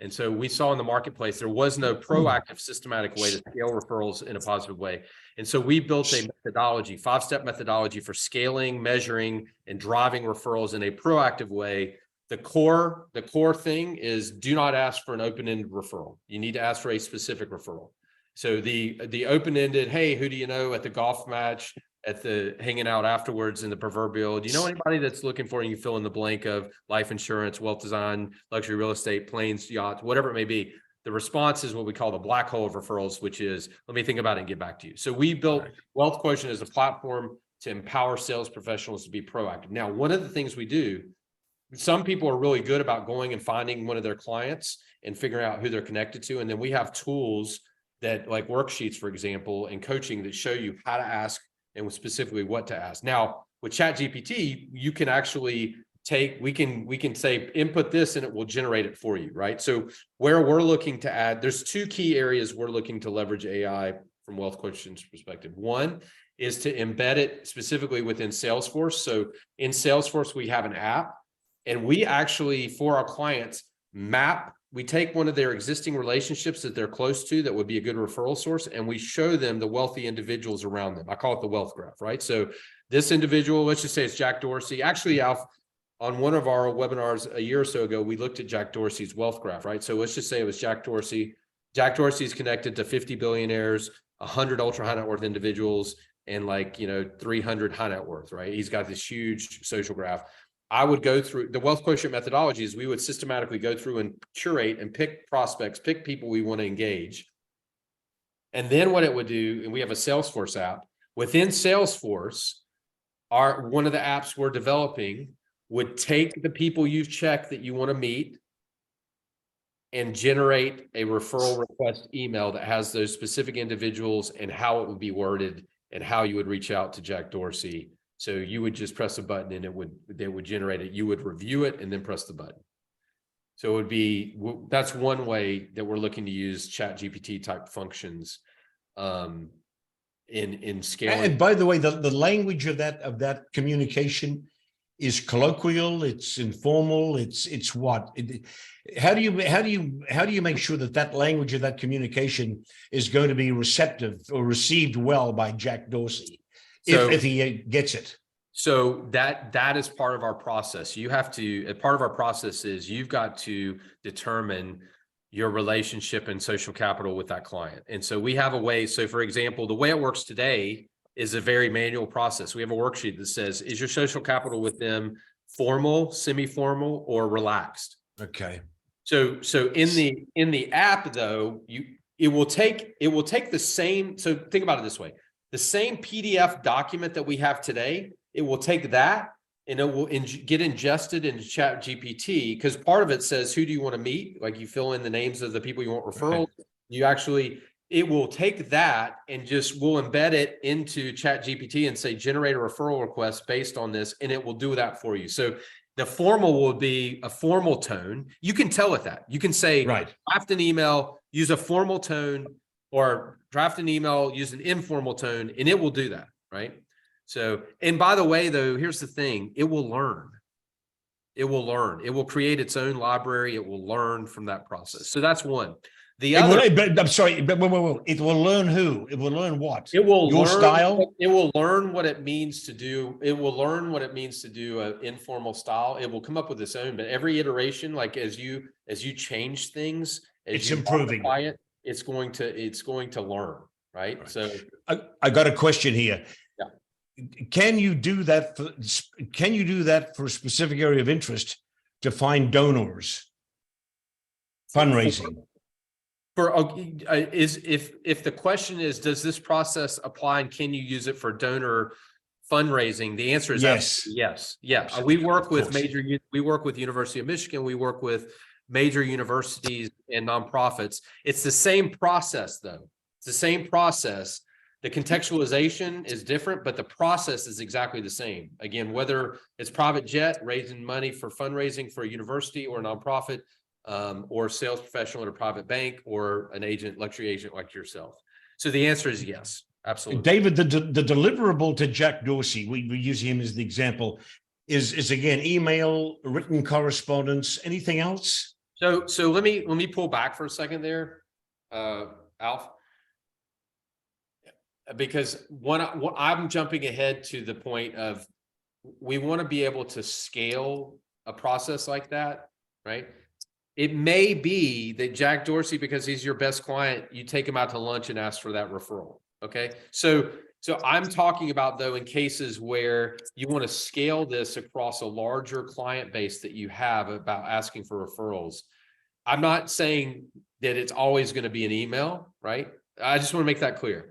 And so we saw in the marketplace, there was no proactive, systematic way to scale referrals in a positive way. And so we built a methodology, 5-step methodology for scaling, measuring, and driving referrals in a proactive way. The core thing is do not ask for an open-ended referral. You need to ask for a specific referral. So the open-ended, hey, who do you know at the golf match, at the hanging out afterwards in the proverbial, do you know anybody that's looking for, and you fill in the blank of life insurance, wealth design, luxury real estate, planes, yachts, whatever it may be. The response is what we call the black hole of referrals, which is, let me think about it and get back to you. So we built WealthQuotient as a platform to empower sales professionals to be proactive. Now, one of the things we do, some people are really good about going and finding one of their clients and figuring out who they're connected to. And then we have tools that, like worksheets, for example, and coaching that show you how to ask and specifically what to ask. Now, with ChatGPT, you can actually we can say, input this and it will generate it for you, right? So where we're looking to add, there's 2 key areas we're looking to leverage AI from WealthQuotient's perspective. One is to embed it specifically within Salesforce. So in Salesforce, we have an app, and we actually, for our clients, we take one of their existing relationships that they're close to that would be a good referral source, and we show them the wealthy individuals around them. I call it the wealth graph, right? So this individual, let's just say it's Jack Dorsey. Actually, Alf, on one of our webinars a year or so ago, we looked at Jack Dorsey's wealth graph, right? So let's just say it was Jack Dorsey. Jack Dorsey's connected to 50 billionaires, 100 ultra high net worth individuals, and 300 high net worth, right? He's got this huge social graph. I would go through the wealth quotient methodologies. We would systematically go through and curate and pick prospects, pick people we want to engage. And then what it would do, and we have a Salesforce app. Within Salesforce, one of the apps we're developing would take the people you've checked that you want to meet and generate a referral request email that has those specific individuals and how it would be worded and how you would reach out to Jack Dorsey. So you would just press a button and they would generate it. You would review it and then press the button. So it would be, that's one way that we're looking to use ChatGPT type functions in scaling. And by the way, the language of that communication is colloquial, it's informal, it's what? How do you make sure that language of that communication is going to be receptive or received well by Jack Dorsey if he gets it? So that is part of our process. You have to, part of our process is you've got to determine your relationship and social capital with that client. And so we have a way. So for example, the way it works today is a very manual process. We have a worksheet that says, is your social capital with them formal, semi-formal, or relaxed? Okay. So in the app though, it will take the same. So think about it this way: the same PDF document that we have today, it will take that and it will get ingested into ChatGPT, because part of it says, who do you want to meet? Like you fill in the names of the people you want referrals. It will take that and we'll embed it into ChatGPT and say, generate a referral request based on this, and it will do that for you. So the formal will be a formal tone. You can tell it that. You can say, right, draft an email, use a formal tone, or draft an email, use an informal tone, and it will do that, right? So, and by the way, though, here's the thing, it will learn. It will learn. It will create its own library. It will learn from that process. So that's one. The other, I'm sorry, but it will learn who? It will learn what? It will your learn, style. It will learn what it means to do. It will learn what it means to do an informal style. It will come up with its own. But every iteration, like as you change things, it's improving. It, it's going to learn, right? So I got a question here. Yeah. Can you do that for a specific area of interest to find donors? Fundraising. If the question is, does this process apply and can you use it for donor fundraising? The answer is yes. Yes. Yeah. We work with University of Michigan. We work with major universities and nonprofits. It's the same process though. It's the same process. The contextualization is different, but the process is exactly the same. Again, whether it's private jet raising money for fundraising for a university or a nonprofit, or a sales professional at a private bank, or an agent, luxury agent like yourself. So the answer is yes, absolutely. David, the deliverable to Jack Dorsey, we use him as the example, is again, email, written correspondence, anything else? So let me pull back for a second there, Alf, because I'm jumping ahead to the point of, we want to be able to scale a process like that, right? It may be that Jack Dorsey, because he's your best client, you take him out to lunch and ask for that referral. Okay. So I'm talking about though, in cases where you want to scale this across a larger client base that you have about asking for referrals. I'm not saying that it's always going to be an email, right? I just want to make that clear.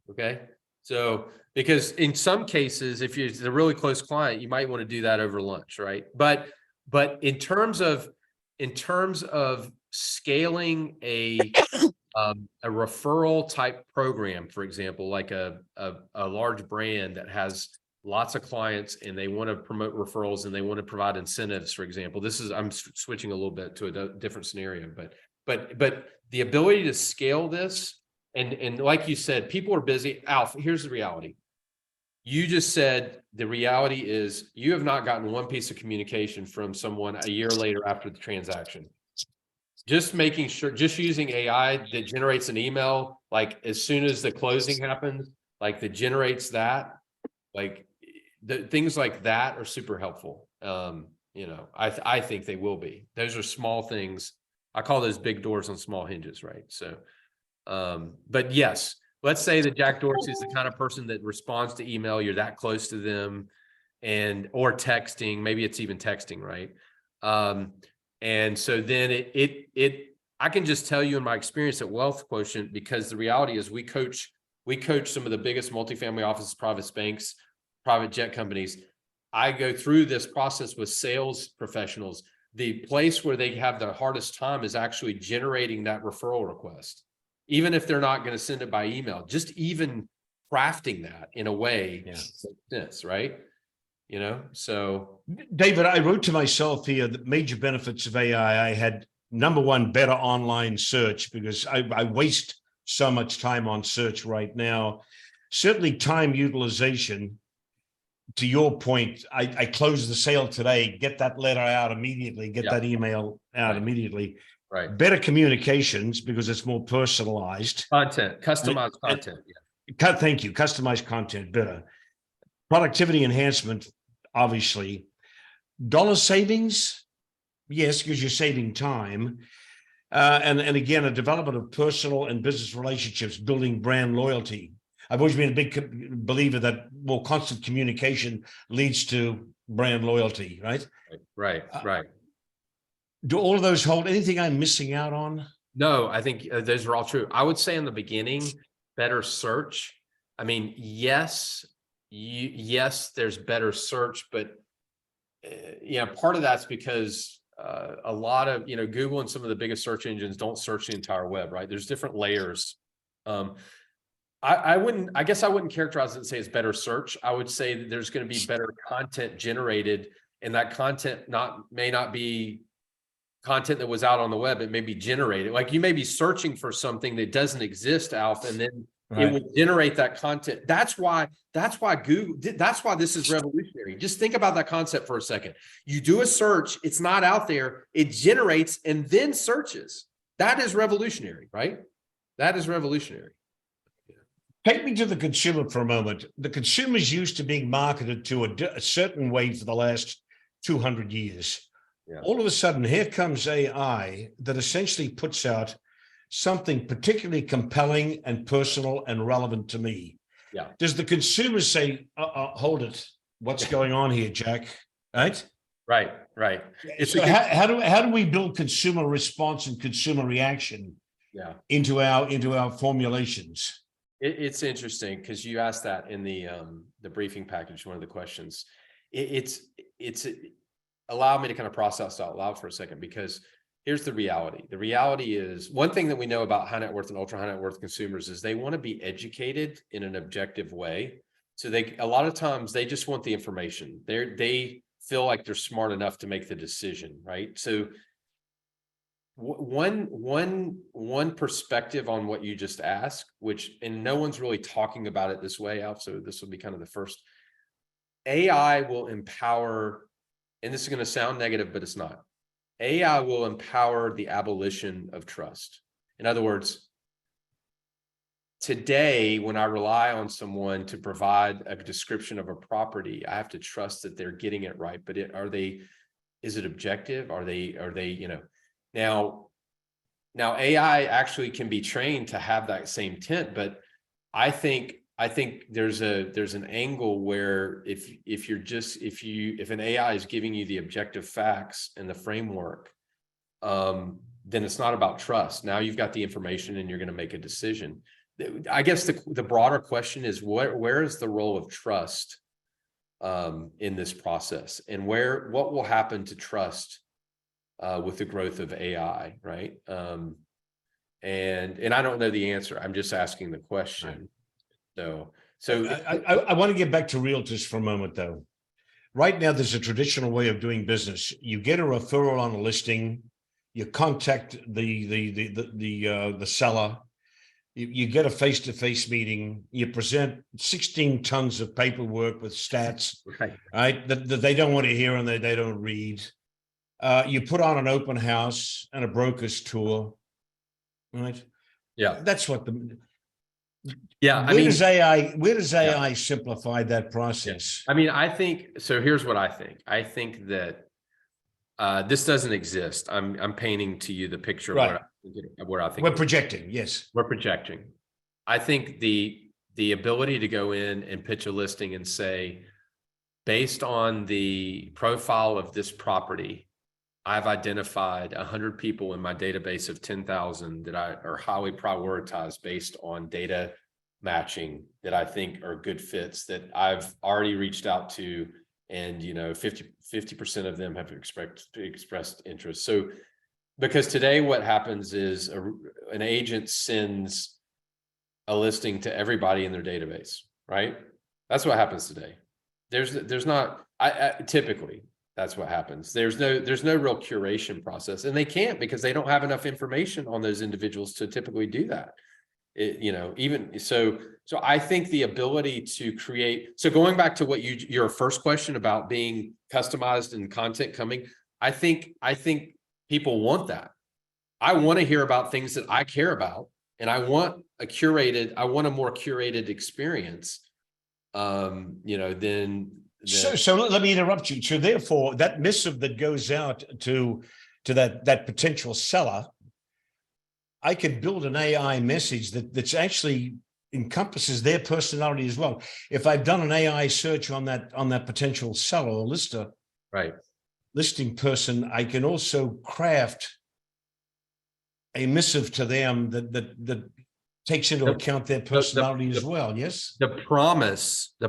Okay. So, because in some cases, if you're a really close client, you might want to do that over lunch, right? But in terms of scaling a referral type program, for example, like a large brand that has lots of clients and they want to promote referrals and they want to provide incentives, for example, I'm switching a little bit to a different scenario, but the ability to scale this, and like you said, people are busy. Alf, here's the reality. You just said the reality is you have not gotten one piece of communication from someone a year later after the transaction. Just making sure, just using AI that generates an email, like as soon as the closing happens, like that generates that, like the things like that are super helpful. I think they will be. Those are small things. I call those big doors on small hinges, right? So, but yes, let's say that Jack Dorsey is the kind of person that responds to email. You're that close to them, or texting. Maybe it's even texting, right? And so then I can just tell you in my experience at WealthQuotient, because the reality is we coach some of the biggest multifamily offices, private banks, private jet companies. I go through this process with sales professionals. The place where they have the hardest time is actually generating that referral request. Even if they're not going to send it by email, just even crafting that in a way makes sense, right? So David, I wrote to myself here that major benefits of AI. I had number one, better online search, because I waste so much time on search right now. Certainly time utilization. To your point, I close the sale today, get that letter out immediately, get that email out immediately. Right. Better communications, because it's more personalized. Customized content. Thank you. Customized content, better. Productivity enhancement, obviously. Dollar savings, yes, because you're saving time. And again, a development of personal and business relationships, building brand loyalty. I've always been a big believer that more constant communication leads to brand loyalty, right? Right. Do all of those hold? Anything I'm missing out on? No, I think those are all true. I would say in the beginning, better search. I mean, yes, there's better search, but part of that's because a lot of, Google and some of the biggest search engines don't search the entire web, right? There's different layers. I guess I wouldn't characterize it and say it's better search. I would say that there's going to be better content generated, and that content may not be content that was out on the web. It may be generated. Like you may be searching for something that doesn't exist, Alf, and then it will generate that content. That's why Google, that's why this is revolutionary. Just think about that concept for a second. You do a search, it's not out there, it generates and then searches. That is revolutionary, right? That is revolutionary. Take me to the consumer for a moment. The consumer's used to being marketed to a certain way for the last 200 years. Yeah. All of a sudden, here comes AI that essentially puts out something particularly compelling and personal and relevant to me. Yeah. Does the consumer say, hold it, what's going on here, Jack? Right? Right. So how do we build consumer response and consumer reaction into our formulations? It's interesting because you asked that in the briefing package, one of the questions. It's allow me to kind of process out loud for a second, because here's the reality. The reality is, one thing that we know about high net worth and ultra high net worth consumers is they want to be educated in an objective way. So a lot of times they just want the information. They feel like they're smart enough to make the decision, right? So one perspective on what you just asked, and no one's really talking about it this way, Alf, so this will be kind of the first. AI will empower, and this is going to sound negative, but it's not. AI will empower the abolition of trust. In other words, today, when I rely on someone to provide a description of a property, I have to trust that they're getting it right. But is it objective? Are they, now AI actually can be trained to have that same tint, but I think there's an angle where if an AI is giving you the objective facts and the framework, then it's not about trust. Now you've got the information and you're going to make a decision. I guess the broader question is where is the role of trust in this process, and what will happen to trust with the growth of AI, right? And I don't know the answer. I'm just asking the question. So I want to get back to realtors for a moment, though. Right now, there's a traditional way of doing business. You get a referral on a listing, you contact the seller, you get a face-to-face meeting, you present 16 tons of paperwork with stats, right? That they don't want to hear and they don't read. You put on an open house and a broker's tour, right? Yeah, that's what Where does AI simplify that process? I mean, I think so. Here's what I think. I think that This doesn't exist. I'm painting to you the picture Right. of where I think We're projecting. Yes. we're projecting. I think the ability to go in and pitch a listing and say, based on the profile of this property, I've identified 100 people in my database of 10,000 that are highly prioritized based on data matching that I think are good fits that I've already reached out to. And, 50% of them have expressed interest. So, because today what happens is an agent sends a listing to everybody in their database, right? That's what happens today. There's not, typically that's what happens. There's no real curation process, and they can't because they don't have enough information on those individuals to typically do that. Even so I think the ability to create, so going back to what your first question about being customized and content coming, I think people want that. I want to hear about things that I care about, and I want a more curated experience. So let me interrupt you. So therefore, that missive that goes out to that potential seller, I could build an AI message that's actually encompasses their personality as well. If I've done an AI search on that potential seller or lister, right, listing person, I can also craft a missive to them that takes into account their personality as well. Yes. The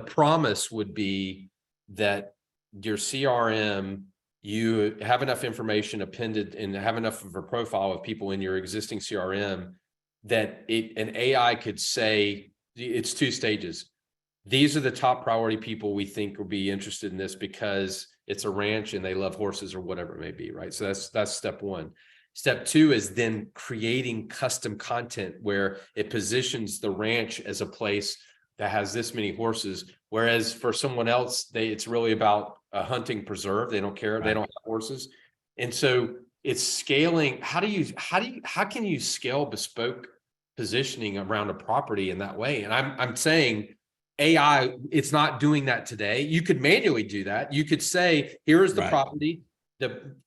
promise would be that your CRM, you have enough information appended and have enough of a profile of people in your existing CRM that an AI could say, it's 2 stages. These are the top priority people we think will be interested in this because it's a ranch and they love horses or whatever it may be, right? So that's step 1. Step 2 is then creating custom content where it positions the ranch as a place that has this many horses. Whereas for someone else, it's really about a hunting preserve. They don't care. Right. They don't have horses. And so it's scaling. How can you scale bespoke positioning around a property in that way? And I'm saying AI, it's not doing that today. You could manually do that. You could say, here is the property.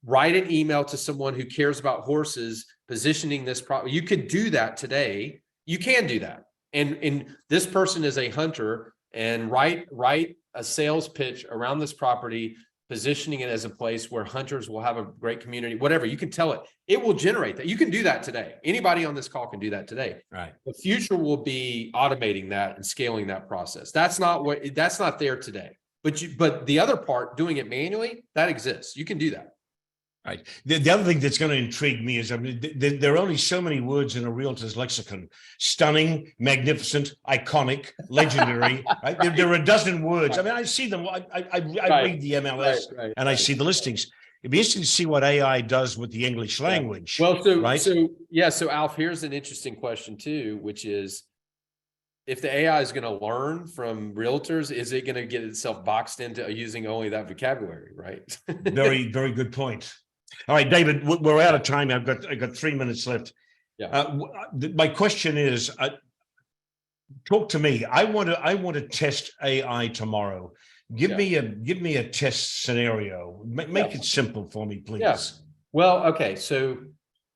Write an email to someone who cares about horses, positioning this property. You could do that today. You can do that. And this person is a hunter, and write a sales pitch around this property, positioning it as a place where hunters will have a great community, whatever. You can tell it. It will generate that. You can do that today. Anybody on this call can do that today. Right. The future will be automating that and scaling that process. That's not there today. But the other part, doing it manually, that exists. You can do that. Right. The other thing that's going to intrigue me is, there are only so many words in a realtor's lexicon: stunning, magnificent, iconic, legendary. Right? There are a dozen words. I mean, I see them. I read the MLS and I see the listings. It'd be interesting to see what AI does with the English language. Well, so Alf, here's an interesting question too, which is, if the AI is going to learn from realtors, is it going to get itself boxed into using only that vocabulary? Right. Very, very good point. All right, David, we're out of time. I got 3 minutes left. Yeah. My question is, talk to me. I want to test AI tomorrow. Give me a test scenario. Make it simple for me, please. Yeah. Well, okay. So,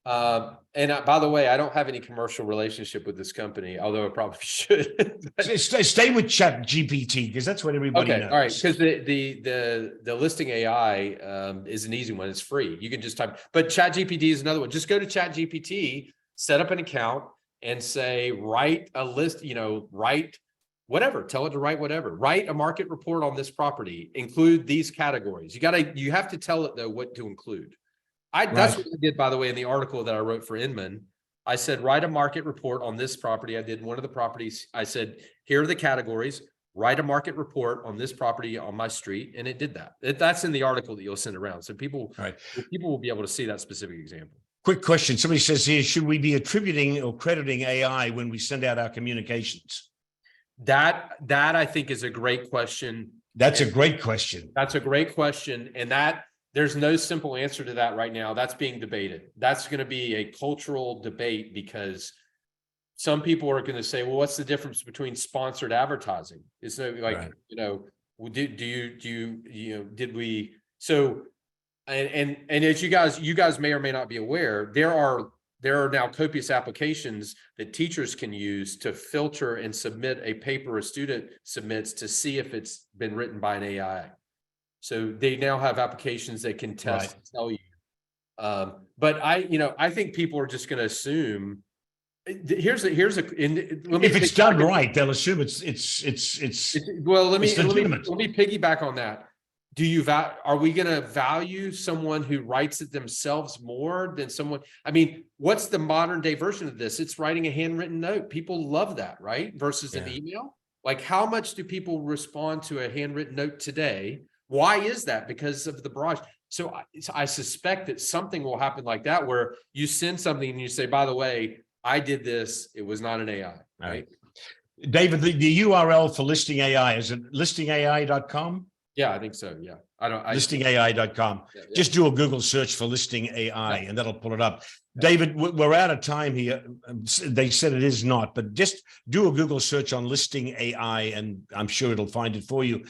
by the way, I don't have any commercial relationship with this company, although I probably should. Stay with ChatGPT, because that's what everybody knows. All right. Because the listing AI is an easy one. It's free. You can just type. But ChatGPT is another one. Just go to ChatGPT, set up an account, and say, write a list. Write whatever. Tell it to write whatever. Write a market report on this property. Include these categories. You have to tell it though what to include. That's what I did, by the way, in the article that I wrote for Inman. I said, write a market report on this property. I did one of the properties. I said, here are the categories. Write a market report on this property on my street. And it did that. That's in the article that you'll send around. So people will be able to see that specific example. Quick question. Somebody says here, should we be attributing or crediting AI when we send out our communications? That I think is a great question. That's a great question. That's a great question. And there's no simple answer to that right now. That's being debated. That's going to be a cultural debate, because some people are going to say, well, what's the difference between sponsored advertising? It's like, did we, so And as you guys may or may not be aware, there are now copious applications that teachers can use to filter and submit a paper a student submits to see if it's been written by an AI. So they now have applications that can test and tell you. But I think people are just going to assume. If it's done right, they'll assume it's well. Let me legitimate. let me piggyback on that. Are we going to value someone who writes it themselves more than someone? I mean, what's the modern day version of this? It's writing a handwritten note. People love that, right? Versus an email. Like, how much do people respond to a handwritten note today? Why is that? Because of the barrage. So I suspect that something will happen like that, where you send something and you say, by the way, I did this. It was not an AI, right? David, the URL for Listing AI, is it listingai.com? Yeah, I think so. Yeah. Listingai.com. Just do a Google search for Listing AI and that'll pull it up. David, we're out of time here. They said it is not, but just do a Google search on Listing AI and I'm sure it'll find it for you.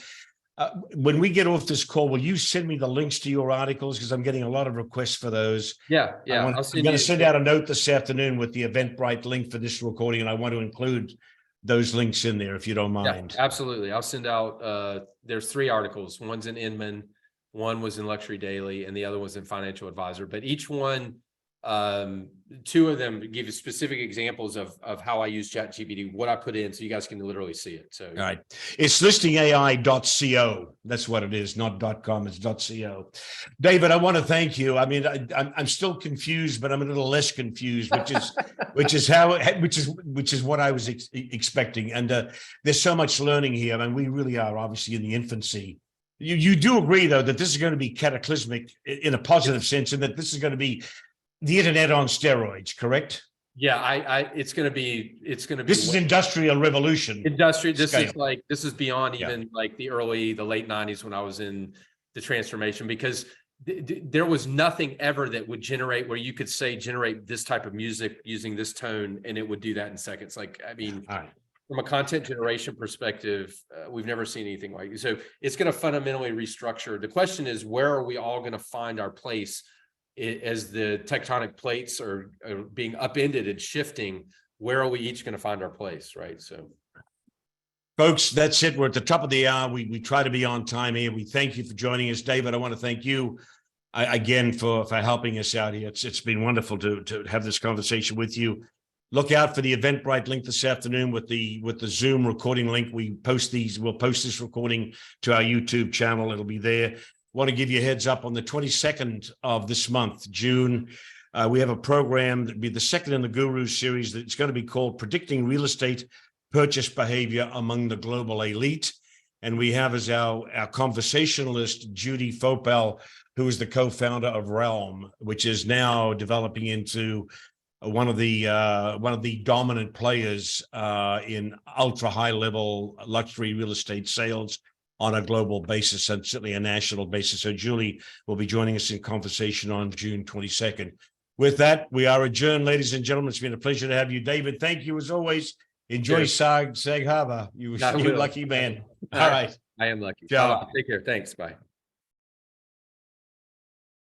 When we get off this call, will you send me the links to your articles? Because I'm getting a lot of requests for those. Yeah. I'm going to send out a note this afternoon with the Eventbrite link for this recording, and I want to include those links in there if you don't mind. Yeah, absolutely. I'll send out, there's 3 articles. One's in Inman, one was in Luxury Daily, and the other was in Financial Advisor. But each one, 2 of them give you specific examples of how I use ChatGPT, what I put in, so you guys can literally see it. So, all right, it's listingai.co. That's what it is, not .com. It's .co. David, I want to thank you. I mean, I'm still confused, but I'm a little less confused, which is what I was expecting. And there's so much learning here, and we really are obviously in the infancy. You do agree, though, that this is going to be cataclysmic in a positive sense, and that this is going to be the internet on steroids, correct? Yeah, it's going to be. This is industrial revolution. This is beyond even like the late 90s when I was in the transformation, because there was nothing ever that would generate where you could say generate this type of music using this tone and it would do that in seconds. Like, I mean, from a content generation perspective, we've never seen anything like it. So it's going to fundamentally restructure. The question is, where are we all going to find our place as the tectonic plates are being upended and shifting? Where are we each going to find our place, right? So, folks, that's it. We're at the top of the hour. We try to be on time here. We thank you for joining us. David, I want to thank you again for helping us out here. It's been wonderful to have this conversation with you. Look out for the Eventbrite link this afternoon with the Zoom recording link. We'll post this recording to our YouTube channel. It'll be there. Want to give you a heads up on the 22nd of this month, June. We have a program that'll be the second in the Guru series that's going to be called Predicting Real Estate Purchase Behavior Among the Global Elite. And we have as our conversationalist, Judy Fopel, who is the co-founder of Realm, which is now developing into one of the dominant players in ultra high level luxury real estate sales on a global basis and certainly a national basis. So Julie will be joining us in conversation on June 22nd. With that, we are adjourned, ladies and gentlemen. It's been a pleasure to have you. David, thank you as always. Enjoy Sag Harbor. You're a lucky man. All right. I am lucky. Ciao. Take care. Thanks. Bye.